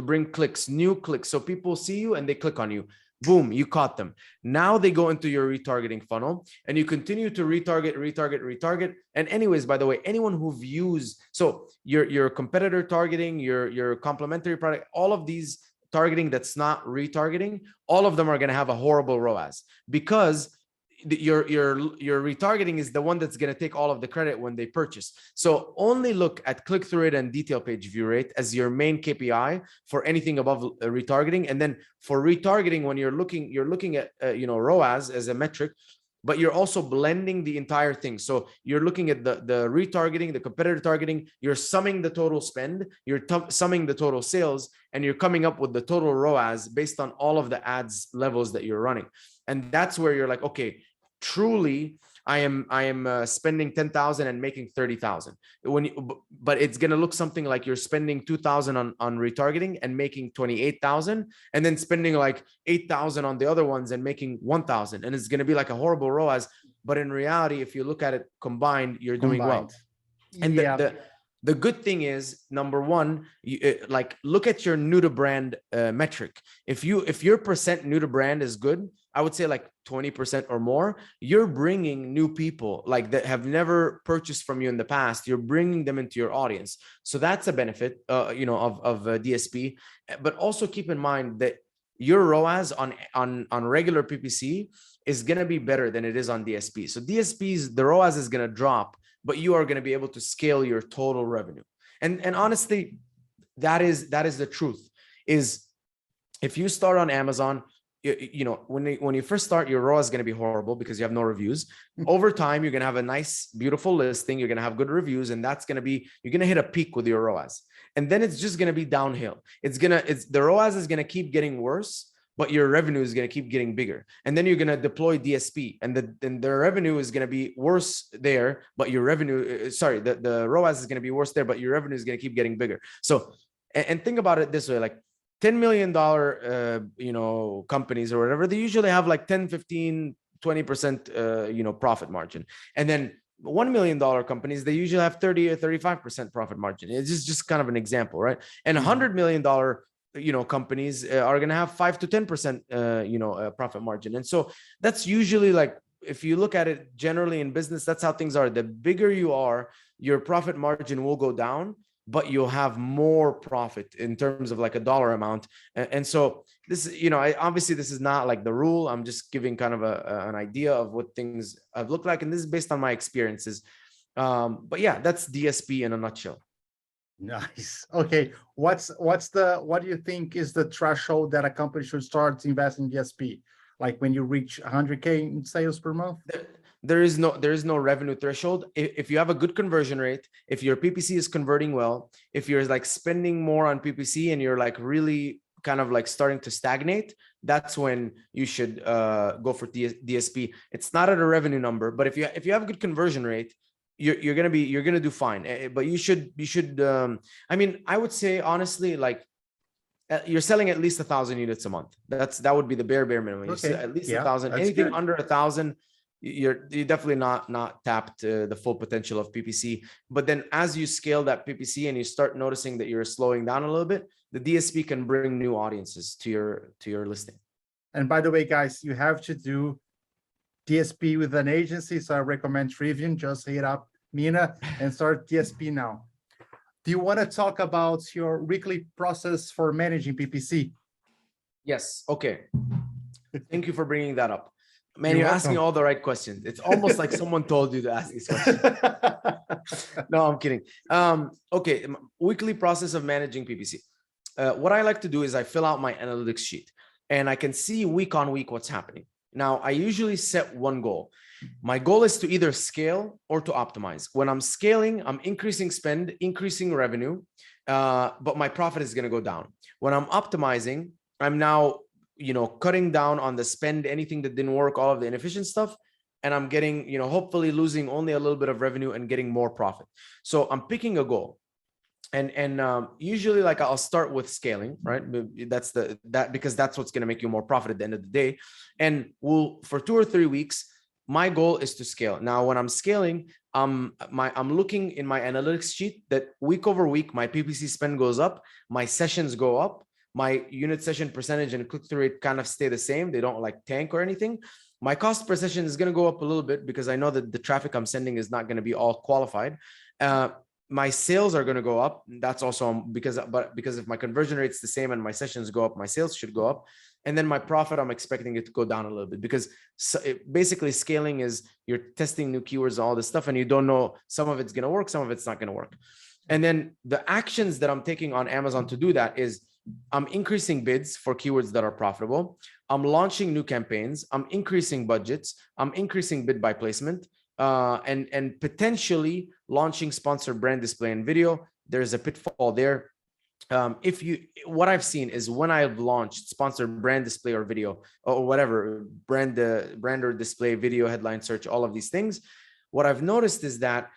new clicks. So people see you and they click on you. Boom, you caught them. Now they go into your retargeting funnel and you continue to retarget. And anyways, by the way, anyone who views, so your competitor targeting, your complementary product, all of these targeting that's not retargeting, all of them are going to have a horrible ROAS, because your retargeting is the one that's going to take all of the credit when they purchase. So only look at click-through rate and detail page view rate as your main KPI for anything above retargeting. And then for retargeting, when you're looking at ROAS as a metric, but you're also blending the entire thing. So you're looking at the retargeting, the competitor targeting, you're summing the total spend, you're summing the total sales, and you're coming up with the total ROAS based on all of the ads levels that you're running. And that's where you're like, okay, truly, I am spending 10,000 and making 30,000. But it's gonna look something like you're spending 2,000 on retargeting and making 28,000, and then spending like 8,000 on the other ones and making 1,000, and it's gonna be like a horrible ROAS. But in reality, if you look at it combined, you're doing well. And the good thing is, number one, like look at your new to brand metric. If your percent new to brand is good, I would say like 20% or more, you're bringing new people like that have never purchased from you in the past. You're bringing them into your audience. So that's a benefit, of DSP. But also keep in mind that your ROAS on regular PPC is going to be better than it is on DSP. So DSPs, the ROAS is going to drop, but you are going to be able to scale your total revenue. And honestly, that is the truth. Is if you start on Amazon, when you first start, your ROAS is going to be horrible because you have no reviews. Over time, you're going to have a nice, beautiful listing. You're going to have good reviews, and you're going to hit a peak with your ROAS. And then it's just going to be downhill. The ROAS is going to keep getting worse, but your revenue is going to keep getting bigger. And then you're going to deploy DSP, and the revenue is going to be worse there, but your revenue, the ROAS is going to be worse there, but your revenue is going to keep getting bigger. So, and think about it this way, like $10 million, companies or whatever, they usually have like 10, 15, 20%, profit margin. And then $1 million companies, they usually have 30 or 35% profit margin. It's just kind of an example, right? And $100 million, companies are going to have 5 to 10%, profit margin. And so that's usually, like, if you look at it generally in business, that's how things are. The bigger you are, your profit margin will go down, but you'll have more profit in terms of like a dollar amount. And so this, obviously this is not like the rule. I'm just giving kind of an idea of what things have looked like. And this is based on my experiences. But yeah, that's DSP in a nutshell.
Nice. Okay. What do you think is the threshold that a company should start to invest in DSP? Like when you reach 100K in sales per month?
There is no revenue threshold. If you have a good conversion rate, if your PPC is converting well, if you're like spending more on PPC and you're like really kind of like starting to stagnate, that's when you should go for DSP. It's not at a revenue number, but if you have a good conversion rate, you're gonna do fine. But you should I would say honestly, like you're selling at least 1,000 units a month. That would be the bare minimum. Okay. At least 1,000. Anything good. Under 1,000, you're definitely not tapped the full potential of PPC. But then as you scale that PPC and you start noticing that you're slowing down a little bit, the DSP can bring new audiences to your listing.
And by the way, guys, you have to do DSP with an agency. So I recommend Trivium. Just hit up Mina and start DSP now. Do you want to talk about your weekly process for managing PPC?
Yes. Okay. Thank you for bringing that up. Man,
You're
you're asking
welcome.
all the right questions. It's almost like someone told you to ask these questions. No, I'm kidding. Okay. Weekly process of managing PPC. What I like to do is I fill out my analytics sheet and I can see week on week what's happening. Now, I usually set one goal. My goal is to either scale or to optimize. When I'm scaling, I'm increasing spend, increasing revenue, but my profit is going to go down. When I'm optimizing, I'm now, cutting down on the spend, anything that didn't work, all of the inefficient stuff. And I'm getting, hopefully losing only a little bit of revenue and getting more profit. So I'm picking a goal. And usually, like, I'll start with scaling, right? Because that's what's going to make you more profit at the end of the day. And for 2 or 3 weeks, my goal is to scale. Now, when I'm scaling, I'm looking in my analytics sheet that week over week, my PPC spend goes up, my sessions go up, my unit session percentage and click-through rate kind of stay the same. They don't like tank or anything. My cost per session is going to go up a little bit because I know that the traffic I'm sending is not going to be all qualified. My sales are going to go up. That's also because if my conversion rate's the same and my sessions go up, my sales should go up. And then my profit, I'm expecting it to go down a little bit because basically scaling is you're testing new keywords and all this stuff, and you don't know, some of it's going to work, some of it's not going to work. And then the actions that I'm taking on Amazon to do that is I'm increasing bids for keywords that are profitable. I'm launching new campaigns. I'm increasing budgets. I'm increasing bid by placement. And potentially launching sponsored brand display and video. There's a pitfall there. What I've seen is when I've launched sponsored brand display or video or whatever, brand or display, video, headline search, all of these things, what I've noticed is that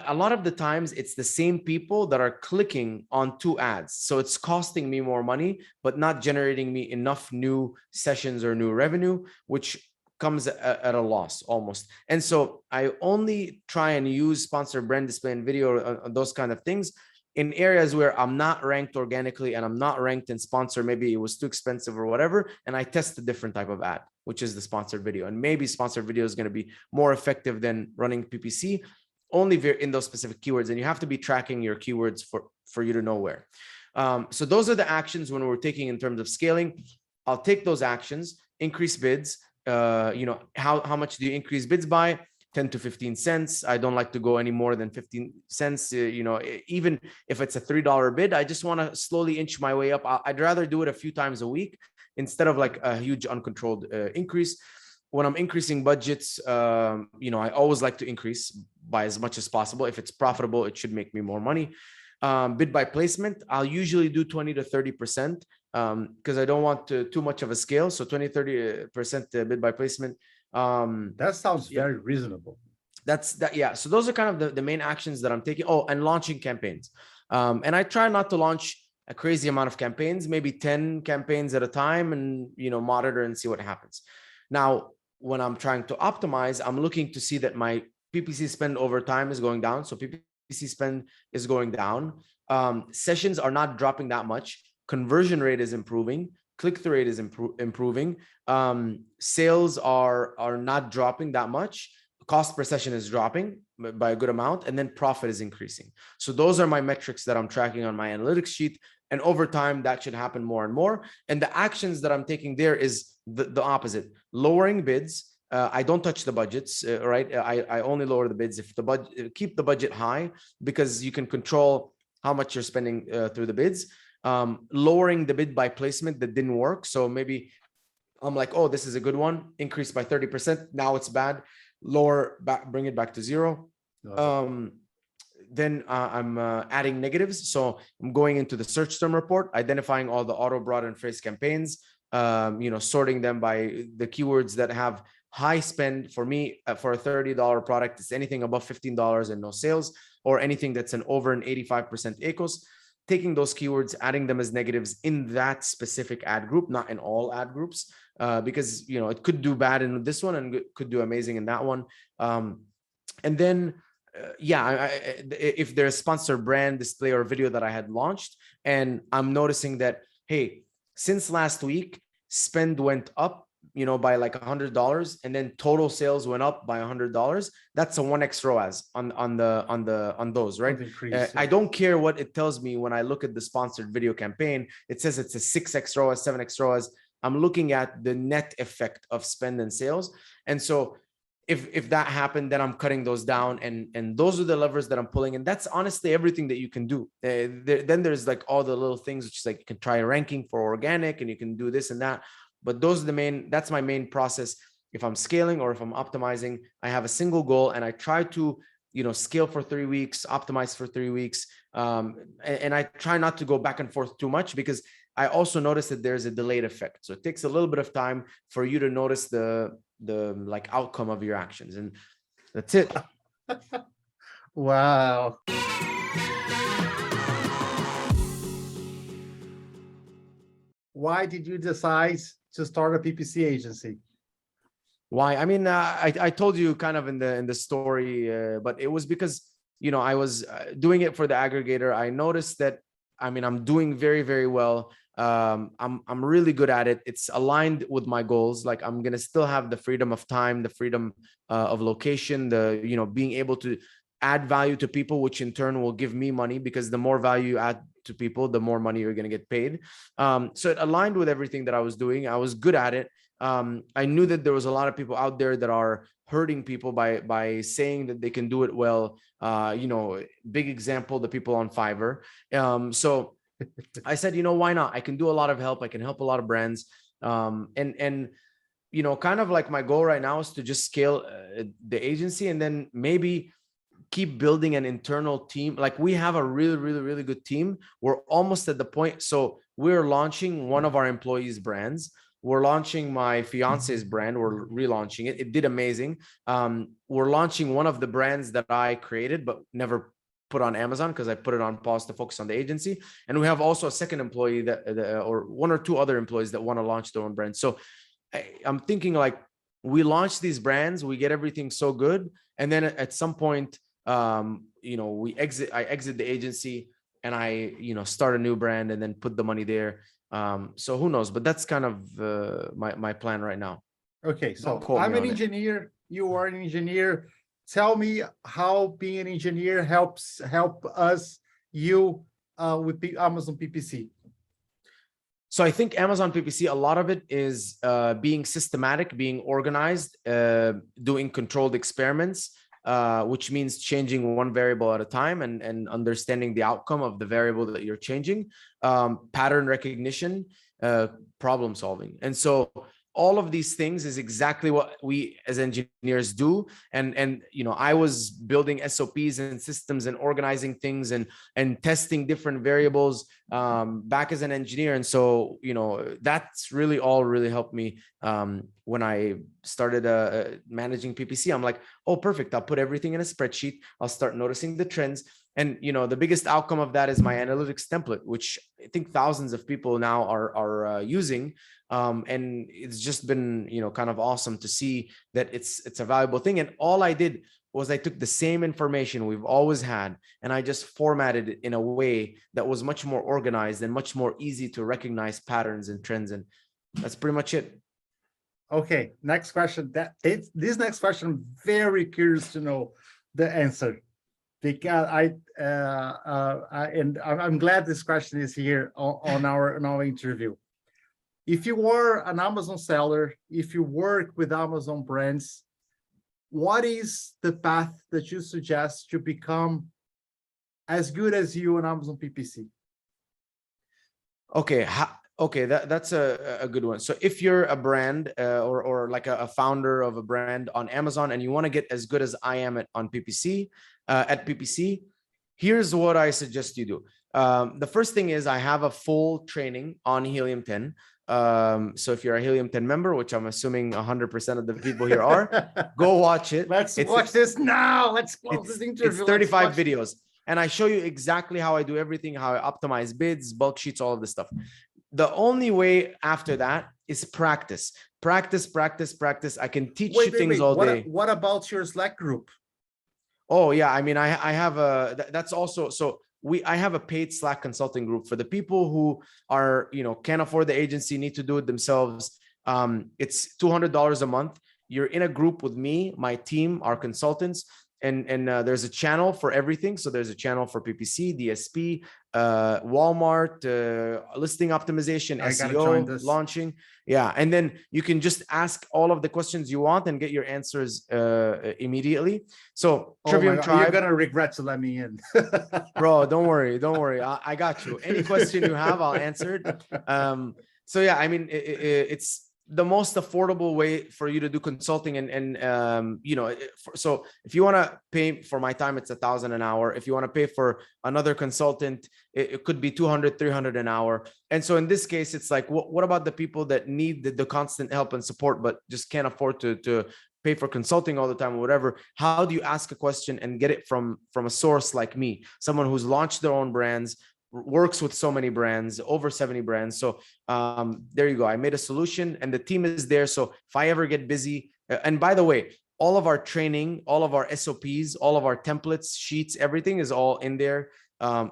a lot of the times it's the same people that are clicking on 2 ads. So it's costing me more money, but not generating me enough new sessions or new revenue, which comes at a loss almost. And so I only try and use sponsored brand display and video, those kind of things, in areas where I'm not ranked organically and I'm not ranked in sponsor. Maybe it was too expensive or whatever. And I test a different type of ad, which is the sponsored video. And maybe sponsored video is going to be more effective than running PPC, only in those specific keywords. And you have to be tracking your keywords for you to know where. So those are the actions when we're taking in terms of scaling. I'll take those actions, increase bids. How much do you increase bids by? 10 to 15 cents. I don't like to go any more than 15 cents. Even if it's a $3 bid, I just want to slowly inch my way up. I'd rather do it a few times a week instead of like a huge uncontrolled increase. When I'm increasing budgets, I always like to increase by as much as possible. If it's profitable, it should make me more money. Bid by placement, I'll usually do 20 to 30%. Because I don't want too much of a scale. So 20-30% bid by placement.
That sounds very reasonable.
Yeah. So those are kind of the main actions that I'm taking. Oh, and launching campaigns. And I try not to launch a crazy amount of campaigns, maybe 10 campaigns at a time, and monitor and see what happens. Now, when I'm trying to optimize, I'm looking to see that my PPC spend over time is going down. So PPC spend is going down. Sessions are not dropping that much. Conversion rate is improving. Click-through rate is improving. Sales are not dropping that much. Cost per session is dropping by a good amount, and then profit is increasing. So those are my metrics that I'm tracking on my analytics sheet. And over time, that should happen more and more. And the actions that I'm taking there is the opposite. Lowering bids. I don't touch the budgets, right? I only lower the bids if the budget, keep the budget high, because you can control how much you're spending through the bids. Lowering the bid by placement that didn't work. So maybe I'm like, oh, this is a good one. Increase by 30%. Now it's bad. Bring it back to 0. Then I'm adding negatives. So I'm going into the search term report, identifying all the auto, broad, and phrase campaigns, sorting them by the keywords that have high spend. For me, for a $30 product, it's anything above $15 and no sales, or anything that's over an 85% ACOS. Taking those keywords, adding them as negatives in that specific ad group, not in all ad groups. because, you know, it could do bad in this one and could do amazing in that one. And then, if there's sponsored brand display or video that I had launched, and I'm noticing that, hey, since last week, spend went up, you know, by like $100, and then total sales went up by $100. That's a 1x ROAS on those, right? I don't care what it tells me when I look at the sponsored video campaign. It says it's a 6x ROAS, 7x ROAS. I'm looking at the net effect of spend and sales. And so if that happened, then I'm cutting those down, and those are the levers that I'm pulling. And that's honestly everything that you can do. Then there's like all the little things, which is like you can try ranking for organic, and you can do this and that. But those are that's my main process. If I'm scaling or if I'm optimizing, I have a single goal, and I try to, you know, scale for 3 weeks, optimize for 3 weeks. And I try not to go back and forth too much, because I also notice that there's a delayed effect. So it takes a little bit of time for you to notice the like outcome of your actions. And that's it.
Wow. Why did you decide to start a PPC agency?
Why? I mean, I told you kind of in the story, but it was because, you know, I was doing it for the aggregator. I noticed that, I mean, I'm doing very, very well. I'm really good at it. It's aligned with my goals. Like, I'm gonna still have the freedom of time, the freedom of location, the, you know, being able to add value to people, which in turn will give me money, because the more value you add to people, the more money you're gonna get paid. So it aligned with everything that I was doing. I was good at it. I knew that there was a lot of people out there that are hurting people by saying that they can do it well. You know, big example, the people on Fiverr. So I said, you know, why not? I can do a lot of help. I can help a lot of brands. And you know, kind of like my goal right now is to just scale the agency, and then maybe keep building an internal team. Like, we have a really good team. We're almost at the point. So we're launching one of our employees' brands. We're launching my fiance's brand. We're relaunching it. It did amazing. We're launching one of the brands that I created, but never put on Amazon, because I put it on pause to focus on the agency. And we have also a second employee or one or two other employees that want to launch their own brand. So I'm thinking, like, we launch these brands, we get everything so good, and then at some point, you know, I exit the agency, and I, you know, start a new brand and then put the money there. So who knows? But that's kind of my plan right now.
Okay, so I'm an engineer. You are an engineer. Tell me how being an engineer help us, you, with Amazon PPC.
So I think Amazon PPC, a lot of it is being systematic, being organized, doing controlled experiments, which means changing one variable at a time and understanding the outcome of the variable that you're changing, pattern recognition, problem solving. And so all of these things is exactly what we as engineers do. And you know, I was building SOPs and systems and organizing things and testing different variables back as an engineer. And so, you know, that's really helped me when I started managing PPC. I'm like, oh, perfect. I'll put everything in a spreadsheet. I'll start noticing the trends. And, you know, the biggest outcome of that is my analytics template, which I think thousands of people now are using. And it's just been, you know, kind of awesome to see that it's a valuable thing. And all I did was I took the same information we've always had, and I just formatted it in a way that was much more organized and much more easy to recognize patterns and trends. And that's pretty much it.
Okay, next question. This next question, I'm very curious to know the answer, because I'm glad this question is here on our interview. If you were an Amazon seller, if you work with Amazon brands, what is the path that you suggest to become as good as you on Amazon PPC?
Okay, that's a good one. So if you're a brand or like a founder of a brand on Amazon, and you want to get as good as I am at PPC, here's what I suggest you do. The first thing is, I have a full training on Helium 10. So if you're a Helium 10 member, which I'm assuming 100% of the people here are, go watch it.
Let's watch this now. Let's close this interview.
It's 35 videos. And I show you exactly how I do everything, how I optimize bids, bulk sheets, all of this stuff. The only way after that is practice, practice, practice, practice. I can teach you
Wait, wait,
things
wait.
all day.
What about your Slack group?
Oh yeah, I mean, I have a that's also so I have a paid Slack consulting group for the people who are, you know, can't afford the agency, need to do it themselves. It's $200 a month. You're in a group with me, my team, our consultants, and there's a channel for everything. So there's a channel for PPC, DSP, Walmart, listing optimization,
I gotta join
SEO,
this.
launching. Yeah, and then you can just ask all of the questions you want and get your answers immediately. So Trivium Tribe,
you're gonna regret to let me in.
bro, don't worry, don't worry. I got you. Any question you have, I'll answer it. So yeah, I mean, it's the most affordable way for you to do consulting, and you know, so if you want to pay for my time, it's 1,000 an hour. If you want to pay for another consultant, it could be 200, 300 an hour. And so in this case, it's like, what about the people that need the constant help and support, but just can't afford to pay for consulting all the time or whatever? How do you ask a question and get it from a source like me, someone who's launched their own brands, works with so many brands, over 70 brands? So there you go. I made a solution and the team is there. So if I ever get busy, and by the way, all of our training, all of our SOPs, all of our templates, sheets, everything is all in there.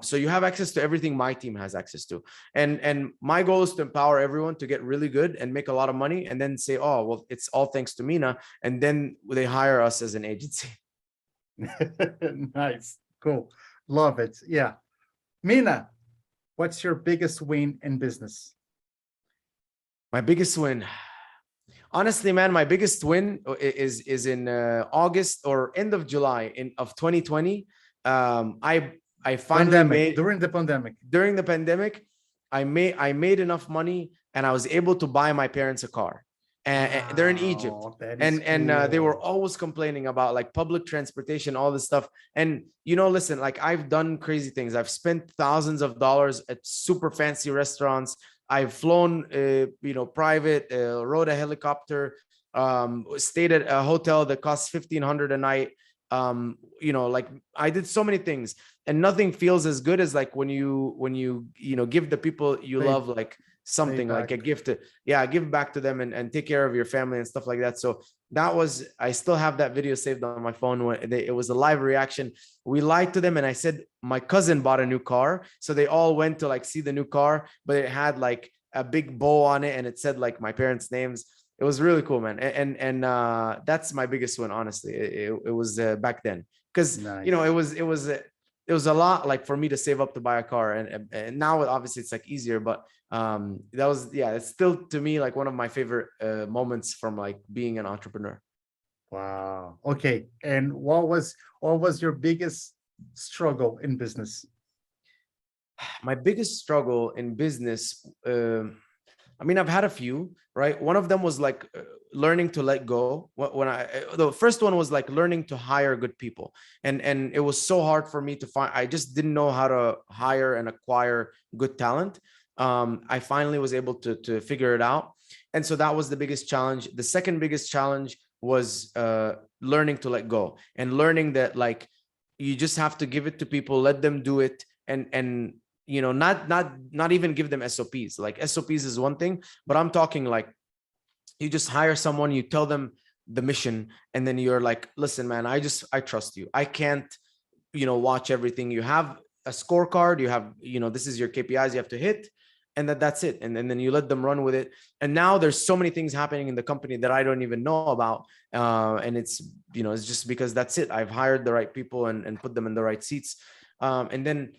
So you have access to everything my team has access to. And my goal is to empower everyone to get really good and make a lot of money, and then say, oh, well, it's all thanks to Mina. And then they hire us as an agency.
Nice. Cool. Love it. Yeah. Mina, what's your biggest win in business?
My biggest win, honestly, man, my biggest win is in August or end of July of 2020. I finally made
during the pandemic.
I made enough money and I was able to buy my parents a car. And they're in Egypt, and they were always complaining about like public transportation, all this stuff. And you know, listen, like I've done crazy things. I've spent thousands of dollars at super fancy restaurants. I've flown, you know, private, rode a helicopter, stayed at a hotel that costs $1,500 a night. You know, like I did so many things, and nothing feels as good as like when you know, give the people you love like something, like a gift to, yeah, give back to them and take care of your family and stuff like that. So that was, I still have that video saved on my phone when it was a live reaction. We lied to them and I said my cousin bought a new car, so they all went to like see the new car, but it had like a big bow on it and it said like my parents' names. It was really cool, man. And that's my biggest win, honestly. It was back then, because you know, it was a lot like for me to save up to buy a car, and now obviously it's like easier, but that was, yeah, it's still to me like one of my favorite moments from like being an entrepreneur.
Wow. Okay. And what was your biggest struggle in business?
My biggest struggle in business, I mean, I've had a few, right? One of them was like learning to let go. The first one was like learning to hire good people. And it was so hard for me to find, I just didn't know how to hire and acquire good talent. I finally was able to figure it out. And so that was the biggest challenge. The second biggest challenge was learning to let go, and learning that like, you just have to give it to people, let them do it. And you know, not even give them SOPs. Like SOPs is one thing, but I'm talking like, you just hire someone, you tell them the mission, and then you're like, listen, man, I trust you. I can't, you know, watch everything. You have a scorecard, you have, you know, this is your KPIs you have to hit, and that's it. And then you let them run with it. And now there's so many things happening in the company that I don't even know about. And it's, you know, it's just because that's it. I've hired the right people and put them in the right seats. And then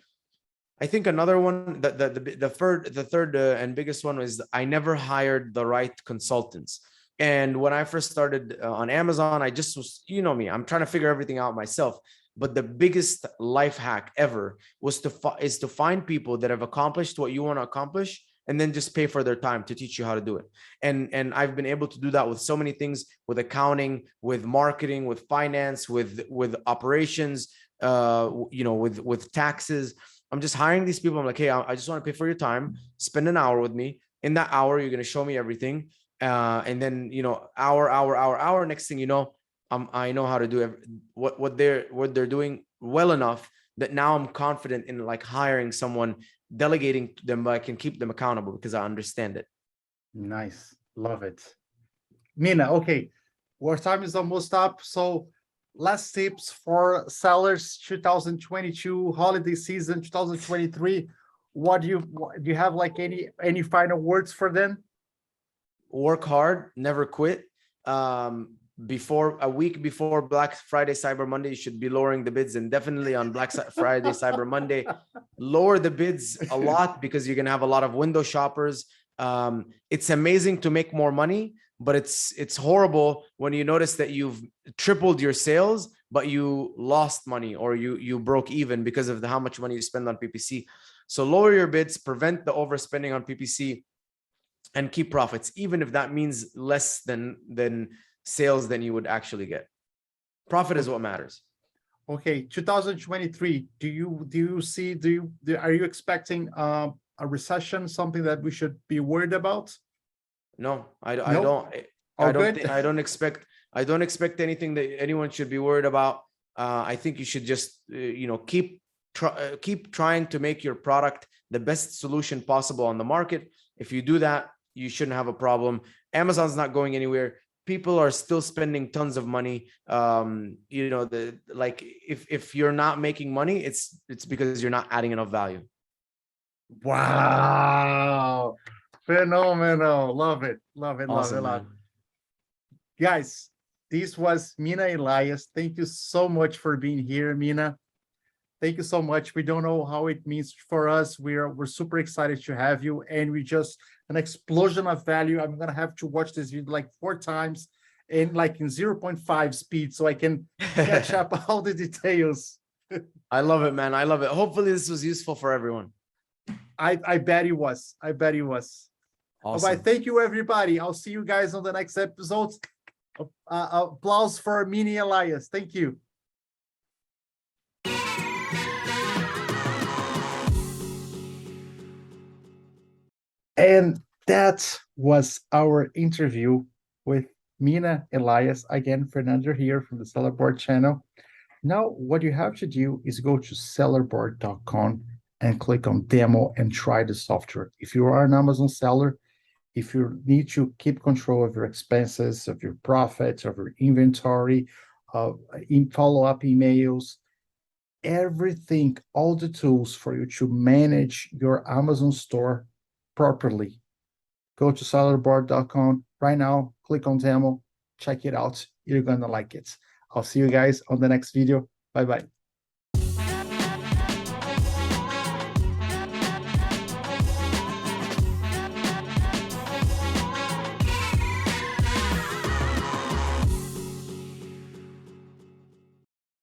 I think another one, the third and biggest one was I never hired the right consultants. And when I first started on Amazon, I just was, you know me, I'm trying to figure everything out myself. But the biggest life hack ever was to find people that have accomplished what you want to accomplish, and then just pay for their time to teach you how to do it. And I've been able to do that with so many things, with accounting, with marketing, with finance, with operations, you know, with taxes. I'm just hiring these people. I'm like, hey, I just want to pay for your time. Spend an hour with me. In that hour, you're going to show me everything. And then, you know, hour. Next thing you know, I know how to do what they're doing well enough that now I'm confident in like hiring someone, delegating them, but I can keep them accountable because I understand it.
Nice. Love it. Mina, okay, our time is almost up. So last tips for sellers 2022 holiday season 2023. What do you have like any final words for them?
Work hard, never quit. Before a week before Black Friday, Cyber Monday, you should be lowering the bids, and definitely on Friday, Cyber Monday, lower the bids a lot because you're gonna have a lot of window shoppers. It's amazing to make more money, but it's horrible when you notice that you've tripled your sales, but you lost money or you broke even because of how much money you spend on PPC. So lower your bids, prevent the overspending on PPC, and keep profits, even if that means less than sales than you would actually get. Profit is what matters.
Okay, 2023. Are you expecting a recession, something that we should be worried about?
No, I
Nope.
I don't expect anything that anyone should be worried about. I think you should just keep trying to make your product the best solution possible on the market. If you do that, you shouldn't have a problem. Amazon's not going anywhere. People are still spending tons of money. If you're not making money, it's because you're not adding enough value.
Wow, phenomenal. Love it.
Awesome, man.
Guys, this was Mina Elias. Thank you so much for being here, Mina. Thank you so much. We don't know how it means for us. We're super excited to have you, and we just an explosion of value. I'm gonna have to watch this video like 4 times in 0.5 speed so I can catch up all the details.
I love it, man. I love it. Hopefully this was useful for everyone.
I bet it was. Awesome. All right, thank you, everybody. I'll see you guys on the next episode. Applause for Mina Elias. Thank you. And that was our interview with Mina Elias. Again, Fernando here from the Sellerboard channel. Now, what you have to do is go to sellerboard.com and click on demo and try the software. If you are an Amazon seller, if you need to keep control of your expenses, of your profits, of your inventory, in follow-up emails, everything, all the tools for you to manage your Amazon store properly, go to sellerboard.com right now, click on demo, check it out. You're gonna like it. I'll see you guys on the next video. Bye-bye.